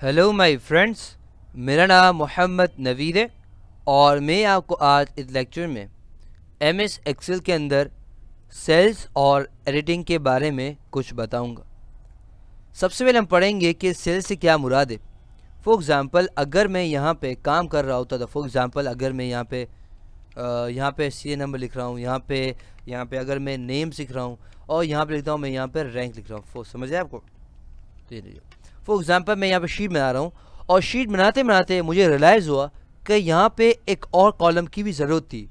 Hello my friends. मेरा नाम मोहम्मद नवीद है और मैं आपको आज इस लेक्चर में एमएस एक्सेल के अंदर सेल्स और एडिटिंग के बारे में कुछ बताऊंगा। सबसे पहले हम पढ़ेंगे कि सेल्स से क्या मुराद है। फॉर एग्ज़ाम्पल अगर मैं यहाँ पे काम कर रहा होता तो फॉर एग्ज़ाम्पल अगर मैं यहाँ पे सी नंबर लिख रहा हूँ, यहाँ पे अगर मैं नेम लिख रहा हूँ और यहाँ पे लिखता हूँ, मैं यहाँ पे रैंक लिख रहा हूँ। समझ आए आपको? तो ये फॉर एग्ज़ाम्पल मैं यहाँ पे शीट बना रहा हूँ और शीट बनाते बनाते मुझे रियलाइज़ हुआ कि यहाँ पे एक और कॉलम की भी ज़रूरत थी।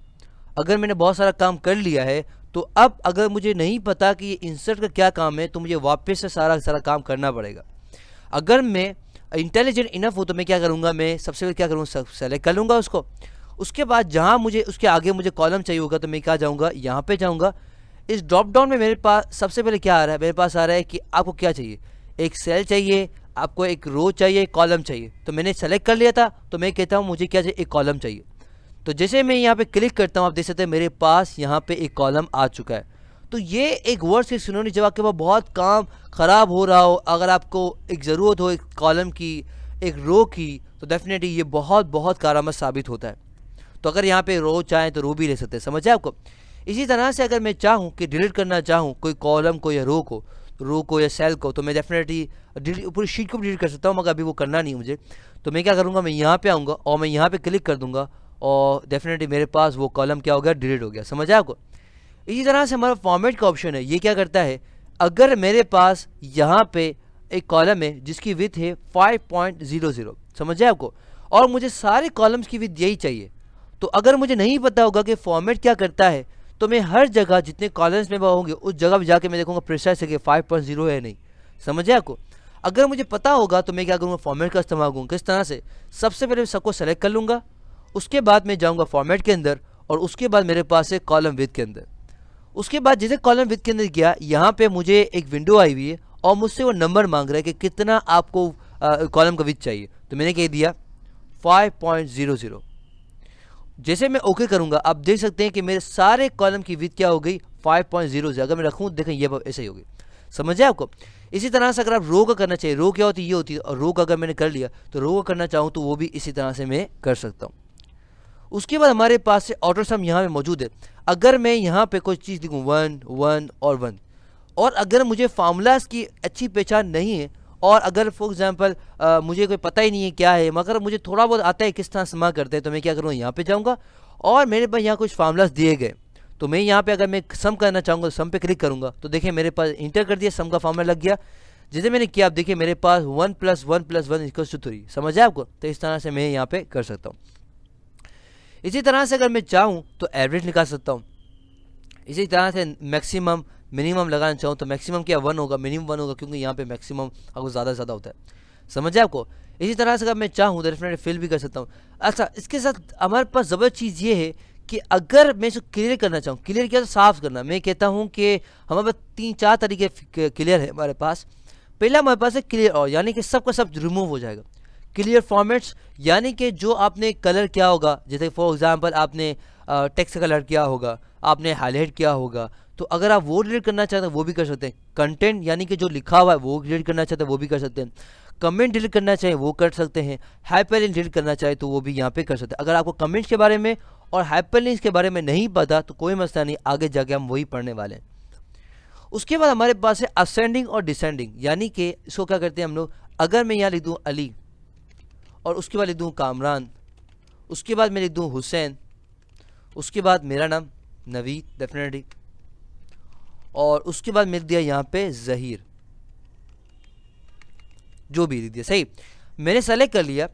अगर मैंने बहुत सारा काम कर लिया है तो अब अगर मुझे नहीं पता कि ये इंसर्ट का क्या काम है तो मुझे वापस से सारा काम करना पड़ेगा। अगर मैं इंटेलिजेंट इनफ हो तो मैं क्या करूँगा, मैं सबसे पहले क्या करूँगा, सेलेक्ट कर लूँगा उसको। उसके बाद जहाँ मुझे उसके आगे मुझे कॉलम चाहिए होगा तो मैं क्या जाऊँगा, यहाँ पे जाऊँगा। इस ड्रॉप डाउन में मेरे पास सबसे पहले क्या आ रहा है, मेरे पास आ रहा है कि आपको क्या चाहिए, एक सेल चाहिए, आपको एक रो चाहिए, एक कॉलम चाहिए। तो मैंने सेलेक्ट कर लिया था तो मैं कहता हूँ मुझे क्या चाहिए, एक कॉलम चाहिए। तो जैसे मैं यहाँ पे क्लिक करता हूँ आप देख सकते हैं मेरे पास यहाँ पे एक कॉलम आ चुका है। तो ये एक वर्ड से सिनोनिम जब आपके पास बहुत काम ख़राब हो रहा हो, अगर आपको एक ज़रूरत हो एक कॉलम की, एक रो की, तो डेफिनेटली ये बहुत बहुत कारआमद साबित होता है। तो अगर यहाँ पे रो चाहें तो रो भी ले सकते हैं। समझ आए आपको? इसी तरह से अगर मैं चाहूँ कि डिलीट करना चाहूँ कोई कॉलम को या रो को या सेल को, तो मैं डेफिनेटली पूरी शीट को भी डिलीट कर सकता हूँ, मगर अभी वो करना नहीं है मुझे। तो मैं क्या करूँगा, मैं यहाँ पे आऊँगा और मैं यहाँ पे क्लिक कर दूँगा और डेफिनेटली मेरे पास वो कॉलम क्या हो गया, डिलीट हो गया। समझ आया आपको? इसी तरह से हमारा फॉर्मेट का ऑप्शन है, ये क्या करता है, अगर मेरे पास यहाँ पे एक कॉलम है जिसकी विड्थ है 5.00, समझ आए आपको, और मुझे सारे कॉलम्स की विड्थ यही चाहिए। तो अगर मुझे नहीं पता होगा कि फॉर्मेट क्या करता है तो मैं हर जगह जितने कॉलम्स में होंगे उस जगह पर जाके मैं देखूंगा प्रिसाइज है कि 5.0 है नहीं। समझ आए आपको? अगर मुझे पता होगा तो मैं क्या करूँगा, फॉर्मेट का इस्तेमाल करूँगा। किस तरह से, सबसे पहले सबको सेलेक्ट कर लूँगा, उसके बाद मैं जाऊँगा फॉर्मेट के अंदर और उसके बाद मेरे पास है कॉलम विड्थ के अंदर। उसके बाद जैसे कॉलम विड्थ के अंदर गया, यहाँ पे मुझे एक विंडो आई हुई है और मुझसे वो नंबर मांग रहा है कि कितना आपको कॉलम का विड्थ चाहिए। तो मैंने कह दिया 5.00। जैसे मैं ओके करूंगा आप देख सकते हैं कि मेरे सारे कॉलम की विड्थ क्या हो गई, 5.0 से। अगर मैं रखूँ देखें ये ऐसे ही होगी। समझ आए आपको? इसी तरह से अगर आप रो का करना चाहिए, रो क्या होती है, ये होती है, और रो का अगर मैंने कर लिया तो रो का करना चाहूँ तो वो भी इसी तरह से मैं कर सकता हूँ। उसके बाद हमारे पास से ऑटो सम यहाँ पे मौजूद है। अगर मैं यहाँ पे कोई चीज़ लिखूँ 1 1 और 1, और अगर मुझे फार्मूलाज की अच्छी पहचान नहीं है और अगर फॉर एग्जांपल मुझे कोई पता ही नहीं है क्या है, मगर मुझे थोड़ा बहुत आता है किस तरह समा करते हैं, तो मैं क्या करूँगा, यहाँ पे जाऊँगा और मेरे पास यहाँ कुछ फार्मूलाज दिए गए। तो मैं यहाँ पे अगर मैं सम करना चाहूँगा तो सम पे क्लिक करूँगा तो देखिए मेरे पास इंटर कर दिया, सम का फार्मूला लग गया। जैसे मैंने किया आप देखिए मेरे पास 1 + 1 + 1 = 3। समझ आए आपको? तो इस तरह से मैं यहाँ पे कर सकता हूँ। इसी तरह से अगर मैं चाहूँ तो एवरेज निकाल सकता हूँ। इसी तरह से मैक्सिमम मिनिमम लगाना चाहूँ तो मैक्सिमम क्या 1 होगा, मिनिमम 1 होगा, क्योंकि यहाँ पे मैक्सिमम आपको ज़्यादा से ज़्यादा होता है। समझ आए आपको? इसी तरह से अगर मैं चाहूँ तो डेफिनेटली फिल भी कर सकता हूँ। अच्छा, इसके साथ हमारे पास ज़बरदस्त चीज़ ये है कि अगर मैं इसको क्लियर करना चाहूँ, क्लियर किया तो साफ करना, मैं कहता हूँ कि हमारे पास 3-4 तरीके क्लियर है हमारे पास। पहला हमारे पास है क्लियर ऑल, यानी कि सब का सब रिमूव हो जाएगा। क्लियर फॉर्मेट्स यानी कि जो आपने कलर किया होगा, जैसे फॉर एग्जांपल आपने टेक्स्ट का कलर किया होगा, आपने हाईलाइट किया होगा, तो अगर आप वो डिलीट करना चाहते हैं वो भी कर सकते हैं। कंटेंट यानी कि जो लिखा हुआ है वो डिलीट करना चाहते हैं वो भी कर सकते हैं। कमेंट डिलीट करना चाहें वो कर सकते हैं। हाइपरलिंक डिलीट करना चाहे तो वो भी यहाँ पे कर सकते हैं। अगर आपको कमेंट्स के बारे में और हाइपरलिंक्स के बारे में नहीं पता तो कोई मसला नहीं, आगे जाके हम वही पढ़ने वाले हैं। उसके बाद हमारे पास है असेंडिंग और डिसेंडिंग, यानी कि इसको क्या करते हैं हम लोग, अगर मैं यहाँ लिख दूँ अली और उसके बाद लिख दूँ कामरान, उसके बाद मैं लिख दूँ हुसैन, उसके बाद मेरा नाम नवीद डेफिनेटली, और उसके बाद मिल दिया यहाँ पे ज़हीर, जो भी लिख दिया सही। मैंने सेलेक्ट कर लिया।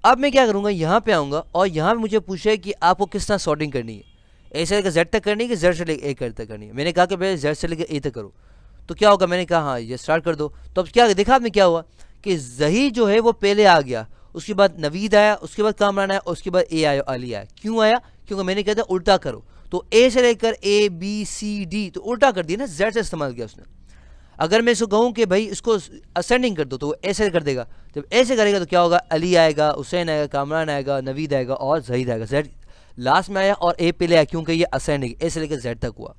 अब मैं क्या करूँगा, यहाँ पे आऊँगा और यहाँ पे मुझे पूछा है कि आपको किस तरह सॉर्टिंग करनी है, ए से लेकर जेड तक करनी है कि जेड से लेकर ए तक करनी है। मैंने कहा कि भाई जेड से लेकर ए तक करो। तो क्या होगा, मैंने कहा हाँ ये स्टार्ट कर दो। तो अब क्या देखा आपने क्या हुआ कि ज़हीर जो है वो पहले आ गया, उसके बाद नवीद आया, उसके बाद कामरान आया, उसके बाद ए आया, अली आया। क्यों आया? क्योंकि मैंने कहता उल्टा करो। तो ए से लेकर ए बी सी डी तो उल्टा कर दिया ना, जेड से इस्तेमाल किया उसने। अगर मैं इसको कहूँ कि भाई इसको असेंडिंग कर दो तो वो ऐसे कर देगा। जब ऐसे करेगा तो क्या होगा, अली आएगा, हुसैन आएगा, कामरान आएगा, नवीद आएगा और ज़हीर आएगा। जेड लास्ट में आया और ए पहले आया क्योंकि ये असेंडिंग ए से लेकर जेड तक हुआ।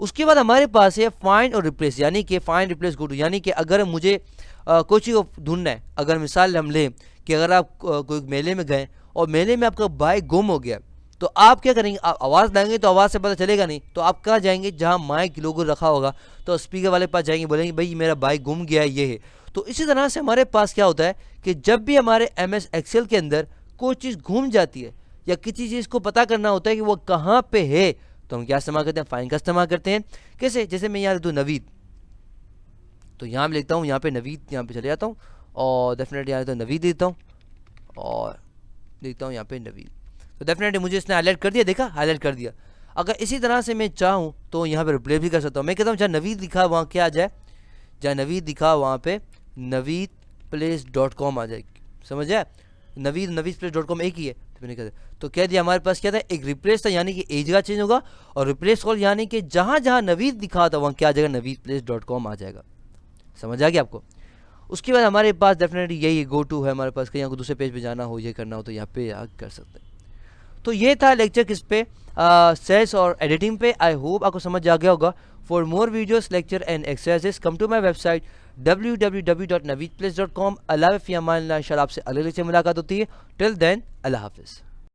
उसके बाद हमारे पास है फाइंड और रिप्लेस, यानी कि फाइंड रिप्लेस गो टू, यानी कि अगर मुझे कोई चीज़ को ढूंढना है। अगर मिसाल हम लें कि अगर आप कोई मेले में गए और मेले में आपका बाइक गुम हो गया, तो आप क्या करेंगे? आप आवाज़ लाएंगे तो आवाज़ से पता चलेगा नहीं, तो आप कहाँ जाएंगे? जहाँ माइक लोगो रखा होगा, तो स्पीकर वाले पास जाएंगे, बोलेंगे भाई मेरा बाइक गुम गया है, ये है। तो इसी तरह से हमारे पास क्या होता है कि जब भी हमारे MS एक्सेल के अंदर कोई चीज़ घूम जाती है या किसी चीज़ को पता करना होता है कि वो कहाँ पे है, तो हम क्या इस्तेमाल करते हैं? फाइंड का इस्तेमाल करते हैं। कैसे? जैसे मैं यहाँ दूँ नवीद, तो यहाँ मैं लिखता हूँ, यहाँ पे नवीद, यहाँ पे चले जाता हूँ और डेफिनेटली यहाँ तो नवीद देता हूँ और देखता हूँ यहाँ पे नवीद। तो डेफिनेटली मुझे इसने हाईलाइट कर दिया, देखा हाईलाइट कर दिया। अगर इसी तरह से मैं चाहूँ तो यहाँ पे रिप्लेस भी कर सकता हूँ। मैं कहता हूँ जहाँ नवीद लिखा वहाँ क्या आ जाए, जहाँ नवीद लिखा वहाँ पे naveedplace.com आ जाएगी। समझ आया? naveedplace.com एक ही है। तो मैंने कहा तो कह दिया हमारे पास क्या था, एक रिप्लेस था यानी कि एज का चेंज होगा, और रिप्लेस कॉल यानी कि जहाँ जहाँ नवीद लिखा था वहाँ क्या आ जाएगा, naveedplace.com आ जाएगा। समझ आ गया आपको? उसके बाद हमारे पास डेफिनेटली यही गो टू है हमारे पास, कहीं को दूसरे पेज पे जाना हो, ये करना हो तो यहाँ पे कर सकते हैं। तो ये था लेक्चर किस पे, सेल्स और एडिटिंग पे। आई होप आपको समझ आ गया होगा। For more videos, lecture and exercises come to my website www.naveedplace.com। अल्लाह हाफ़िज़, इंशाल्लाह आपसे अगले लेक्चर मुलाकात होती है। टिल देन अल्लाह हाफ़िज़।